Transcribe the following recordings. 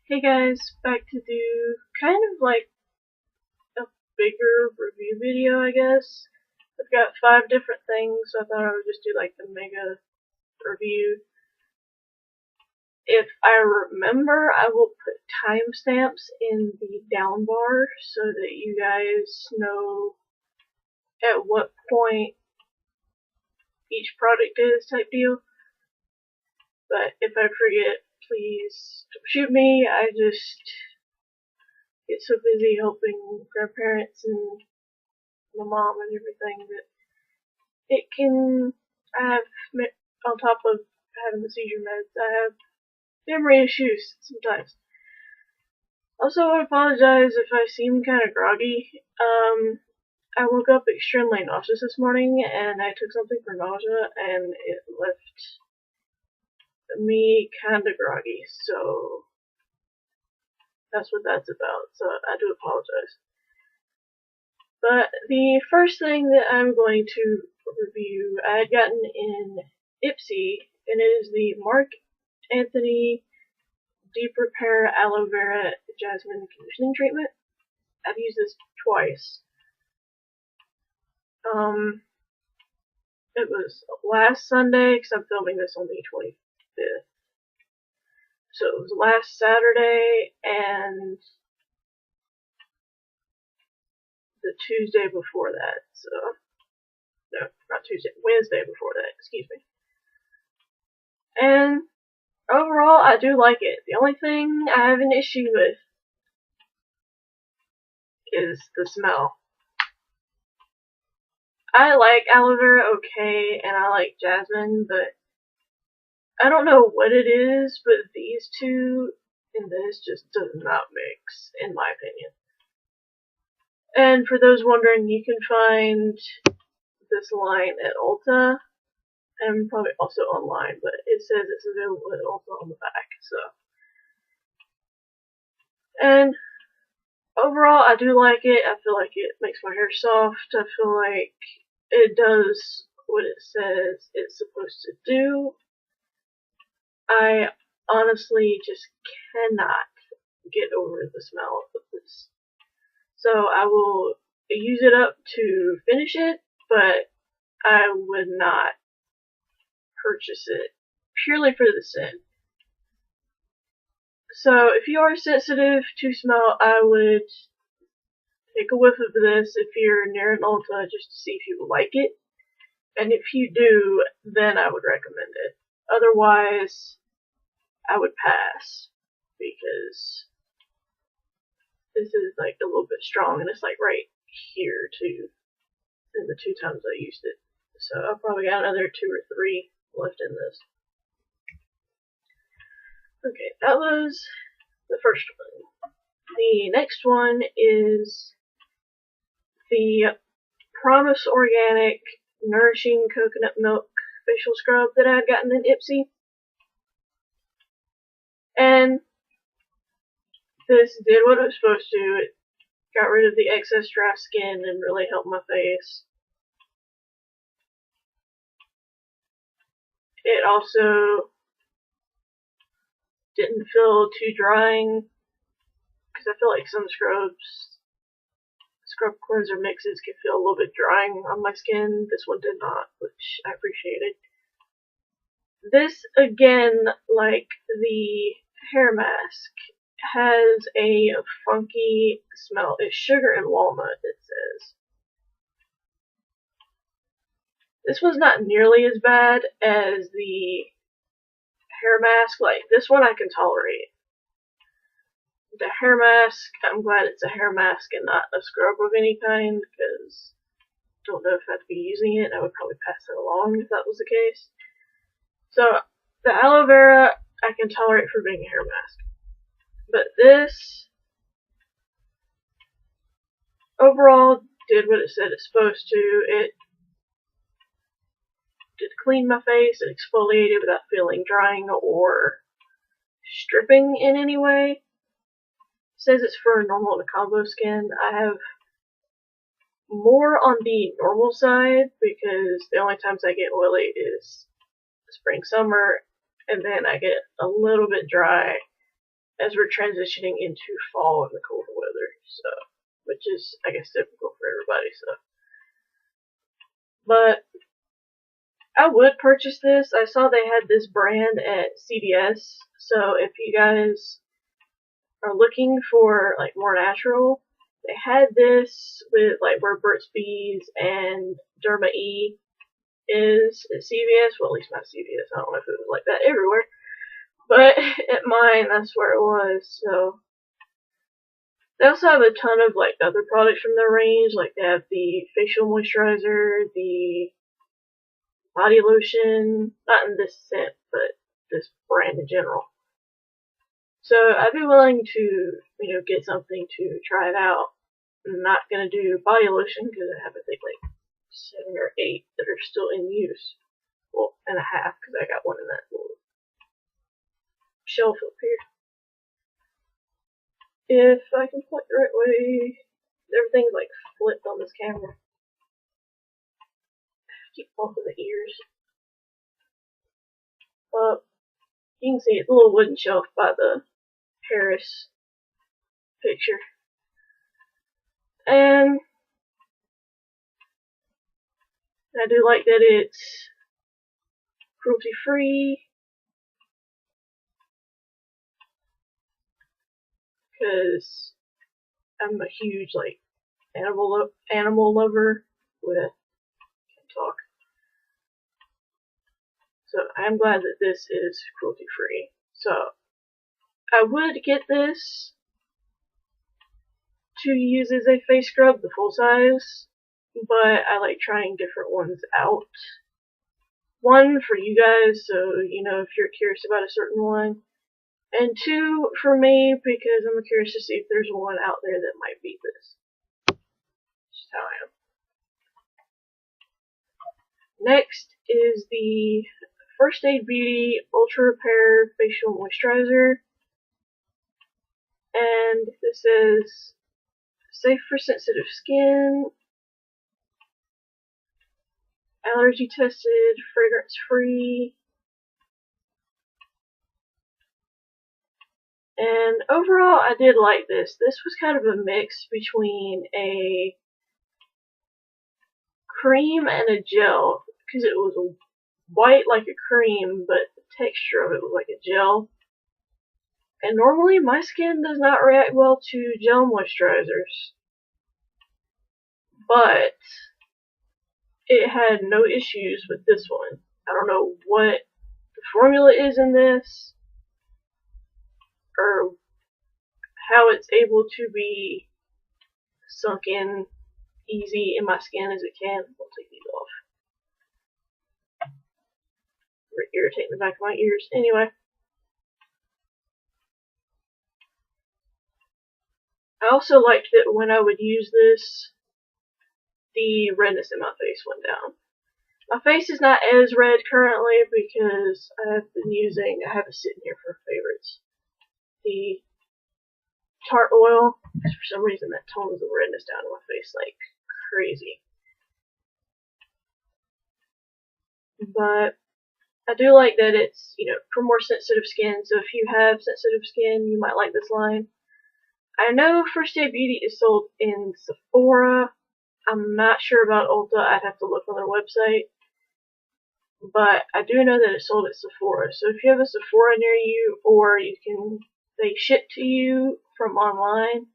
Hey guys, back to do kind of like a bigger review video, I guess. I've got 5 different things, so I thought I would just do like the mega review. If I remember, I will put timestamps in the down bar so that you guys know at what point each product is type deal. But if I forget, please don't shoot me. I just get so busy helping grandparents and my mom and everything that it can, I have, on top of having the seizure meds, I have memory issues sometimes. Also, I apologize if I seem kind of groggy. I woke up extremely nauseous this morning, and I took something for nausea, and it left me kind of groggy, so that's what that's about, so I do apologize. But the first thing that I'm going to review, I had gotten in Ipsy, and it is the Marc Anthony Deep Repair Aloe Vera Jasmine Conditioning Treatment. I've used this twice. It was last Sunday, because I'm filming this on the 25th. So it was last Saturday and the Tuesday before that. So, no, not Tuesday, Wednesday before that, excuse me. And overall, I do like it. The only thing I have an issue with is the smell. I like aloe vera okay, and I like jasmine, but I don't know what it is, but these two and this just does not mix, in my opinion. And for those wondering, you can find this line at Ulta, and probably also online, but it says it's available at Ulta on the back, so. And overall, I do like it. I feel like it makes my hair soft. I feel like it does what it says it's supposed to do. I honestly just cannot get over the smell of this. So I will use it up to finish it, but I would not purchase it purely for the scent. So if you are sensitive to smell, I would take a whiff of this if you're near an Ulta just to see if you like it. And if you do, then I would recommend it. Otherwise, I would pass, because this is like a little bit strong, and it's like right here too, in the 2 times I used it. So I've probably got another 2 or 3 left in this. Okay, that was the first one. The next one is the Promise Organic Nourishing Coconut Milk Facial Scrub that I had gotten in Ipsy. And this did what it was supposed to. It got rid of the excess dry skin and really helped my face. It also didn't feel too drying, because I feel like some scrub cleanser mixes can feel a little bit drying on my skin. This one did not, which I appreciated. This, again, like the hair mask, has a funky smell. It's sugar and walnut, it says. This was not nearly as bad as the hair mask. Like, this one I can tolerate. The hair mask, I'm glad it's a hair mask and not a scrub of any kind, because I don't know if I'd be using it. I would probably pass it along if that was the case. So, the aloe vera I can tolerate for being a hair mask. But this, overall, did what it said it's supposed to. It did clean my face, it exfoliated without feeling drying or stripping in any way. It says it's for normal to combo skin. I have more on the normal side, because the only times I get oily is spring, summer, and then I get a little bit dry as we're transitioning into fall and the colder weather, so which is, I guess, typical for everybody. So, but I would purchase this. I saw they had this brand at CVS, so if you guys are looking for like more natural, they had this with like where Burt's Bees and Derma E is at CVS. Well, at least not CVS. I don't know if it was like that everywhere, but at mine, that's where it was. So they also have a ton of like other products from their range. Like they have the facial moisturizer, the body lotion, not in this scent, but this brand in general. So I'd be willing to, get something to try it out. I'm not gonna do body lotion because I have, I think, like 7 or 8 that are still in use. Well, and a half because I got one in that little shelf up here. If I can point the right way, everything's like flipped on this camera. I keep bumping the ears. You can see it's a little wooden shelf by the Paris picture. And I do like that it's cruelty free, because I'm a huge like animal lover with can't talk. So I'm glad that this is cruelty free. So I would get this to use as a face scrub, the full size, but I like trying different ones out. One, for you guys, so if you're curious about a certain one, and 2, for me, because I'm curious to see if there's one out there that might beat this. Just how I am. Next is the First Aid Beauty Ultra Repair Facial Moisturizer, and this is safe for sensitive skin, allergy tested, fragrance free, and overall I did like this. This was kind of a mix between a cream and a gel, because it was white like a cream, but the texture of it was like a gel. And normally my skin does not react well to gel moisturizers, but it had no issues with this one. I don't know what the formula is in this, or how it's able to be sunk in easy in my skin as it can. I'll take these off. They're irritating the back of my ears. Anyway. I also liked that when I would use this, the redness in my face went down. My face is not as red currently because I have it sitting here for favorites. The Tarte Oil, because for some reason that tones the redness down in my face like crazy. But I do like that it's, for more sensitive skin, so if you have sensitive skin, you might like this line. I know First Aid Beauty is sold in Sephora. I'm not sure about Ulta. I'd have to look on their website. But I do know that it's sold at Sephora. So if you have a Sephora near you, or they ship to you from online,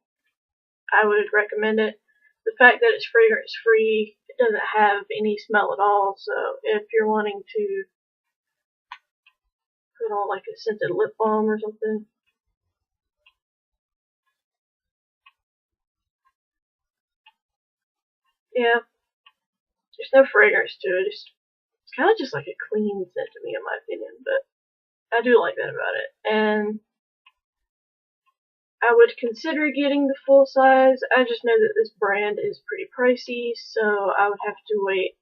I would recommend it. The fact that it's fragrance free, it doesn't have any smell at all. So if you're wanting to put on like a scented lip balm or something, yeah, there's no fragrance to it. It's kind of just like a clean scent to me, in my opinion, but I do like that about it. And I would consider getting the full size. I just know that this brand is pretty pricey, so I would have to wait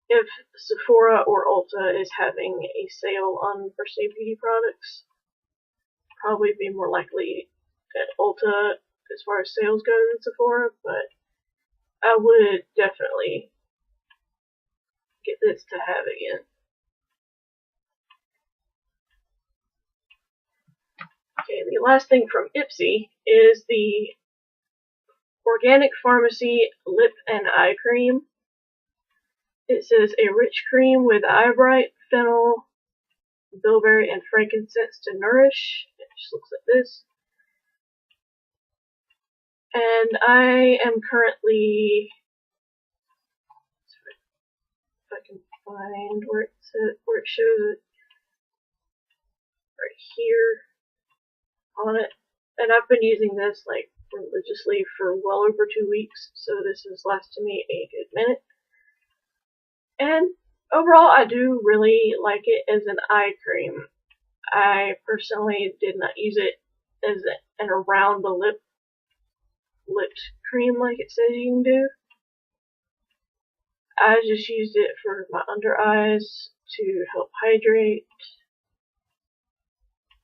if Sephora or Ulta is having a sale on First Aid Beauty products. Probably be more likely at Ulta as far as sales go than Sephora, but I would definitely get this to have again. the last thing from Ipsy is the Organic Pharmacy Lip and Eye Cream. It says a rich cream with eyebright, fennel, bilberry, and frankincense to nourish. It just looks like this. And I am currently, if I can find where it shows it right here on it. And I've been using this like religiously for well over 2 weeks, so this has lasted me a good minute. And overall, I do really like it as an eye cream. I personally did not use it as an around the lipped cream like it says you can do. I just used it for my under eyes to help hydrate.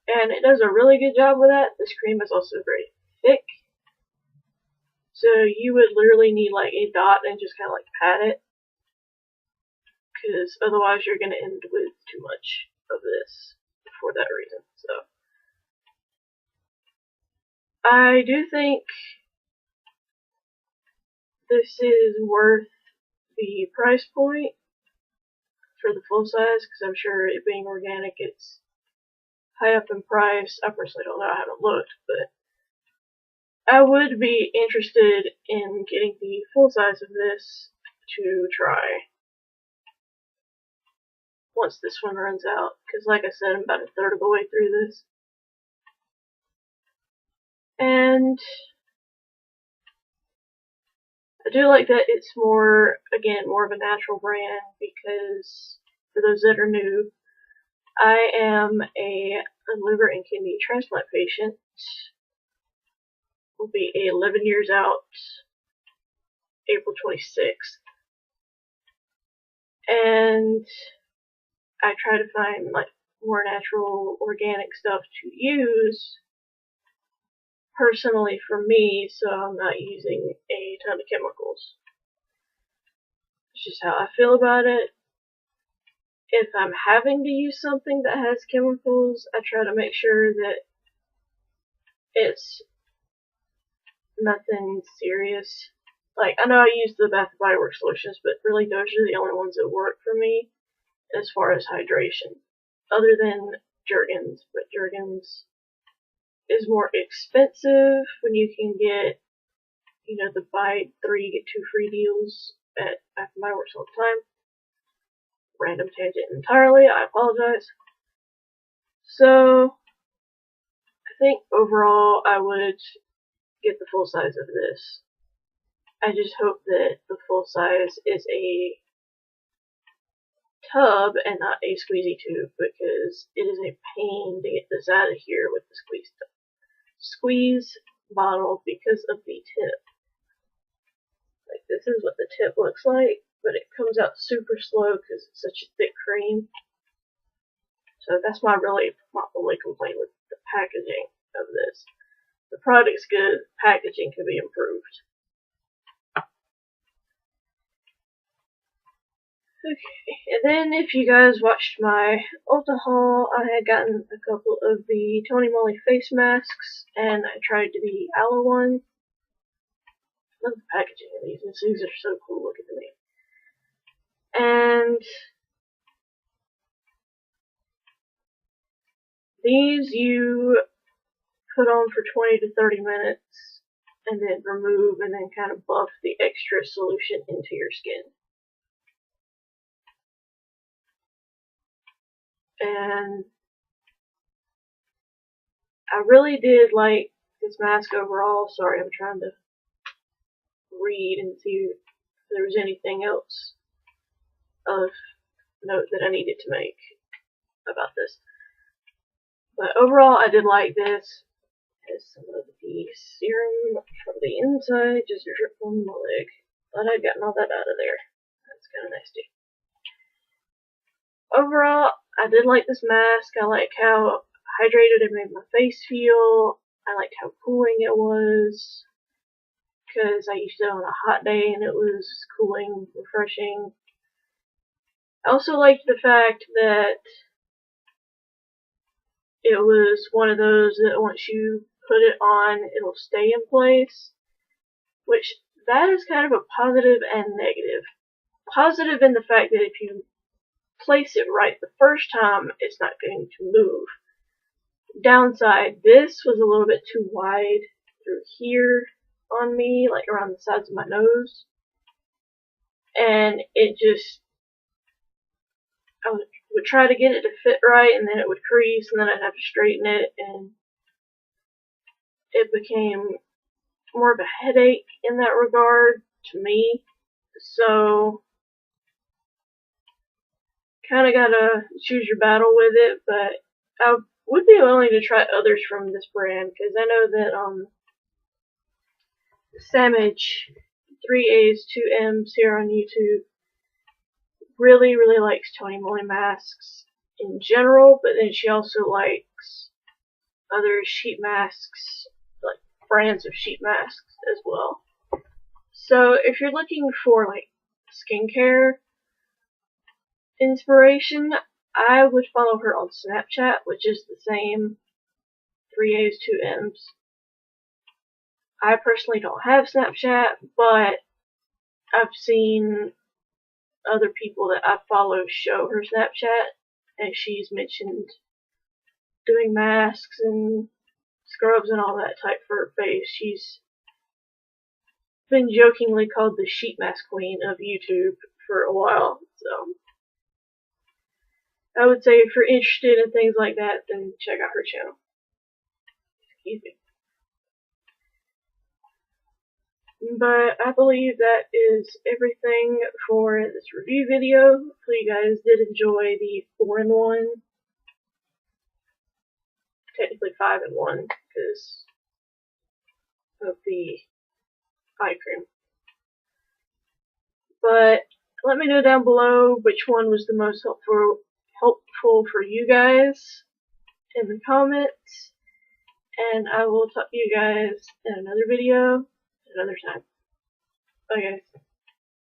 And it does a really good job with that. This cream is also very thick. So you would literally need like a dot and just kind of like pat it. Because otherwise you're going to end with too much of this for that reason. So I do think this is worth the price point for the full size, because I'm sure it being organic, it's high up in price. I personally don't know, I haven't looked, but I would be interested in getting the full size of this to try once this one runs out, because like I said, I'm about a third of the way through this. And I do like that it's more of a natural brand, because for those that are new, I am a liver and kidney transplant patient. Will be 11 years out, April 26th. And I try to find like more natural, organic stuff to use personally for me, so I'm not using a ton of chemicals. It's just how I feel about it. If I'm having to use something that has chemicals, I try to make sure that it's nothing serious. Like, I know I use the Bath & Body Works solutions, but really those are the only ones that work for me as far as hydration. Other than Jergens, but Jergens is more expensive when you can get, the buy 3 get 2 free deals at Bath & Body Works all the time. Random tangent entirely, I apologize. So, I think overall I would get the full size of this. I just hope that the full size is a tub and not a squeezy tube, because it is a pain to get this out of here with the squeeze bottle because of the tip. Like, this is what the tip looks like, but it comes out super slow because it's such a thick cream. So that's my only complaint with the packaging of this. The product's good, packaging can be improved. Okay, and then if you guys watched my Ulta haul, I had gotten a couple of the Tony Moly face masks, and I tried the aloe one. I love the packaging of these. These are so cool looking to me. And these you put on for 20 to 30 minutes, and then remove, and then kind of buff the extra solution into your skin. And I really did like this mask overall. Sorry, I'm trying to read and see if there was anything else of note that I needed to make about this. But overall, I did like this. Has some of the serum from the inside just drip on my leg. Thought I'd gotten all that out of there. That's kind of nasty. Overall, I did like this mask. I like how hydrated it made my face feel. I liked how cooling it was, because I used it on a hot day and it was cooling, refreshing. I also liked the fact that it was one of those that once you put it on, it'll stay in place, which that is kind of a positive and negative. Positive in the fact that if you place it right the first time, it's not going to move. Downside, this was a little bit too wide through here on me, like around the sides of my nose, and it just, I would try to get it to fit right, and then it would crease, and then I'd have to straighten it, and it became more of a headache in that regard to me. So kind of gotta choose your battle with it, but I would be willing to try others from this brand, because I know that Samage 3A's 2M's here on YouTube really likes Tony Moly masks in general, but then she also likes other sheet masks, like brands of sheet masks as well. So if you're looking for like skincare inspiration, I would follow her on Snapchat, which is the same 3A's 2M's. I personally don't have Snapchat, but I've seen other people that I follow show her Snapchat, and she's mentioned doing masks and scrubs and all that type for her face. She's been jokingly called the sheet mask queen of YouTube for a while, so I would say if you're interested in things like that, then check out her channel. Excuse me. But I believe that is everything for this review video. Hopefully you guys did enjoy the 4-in-1. Technically 5-in-1 because of the eye cream. But let me know down below which one was the most helpful for you guys in the comments. And I will talk to you guys in another video another time. Bye guys.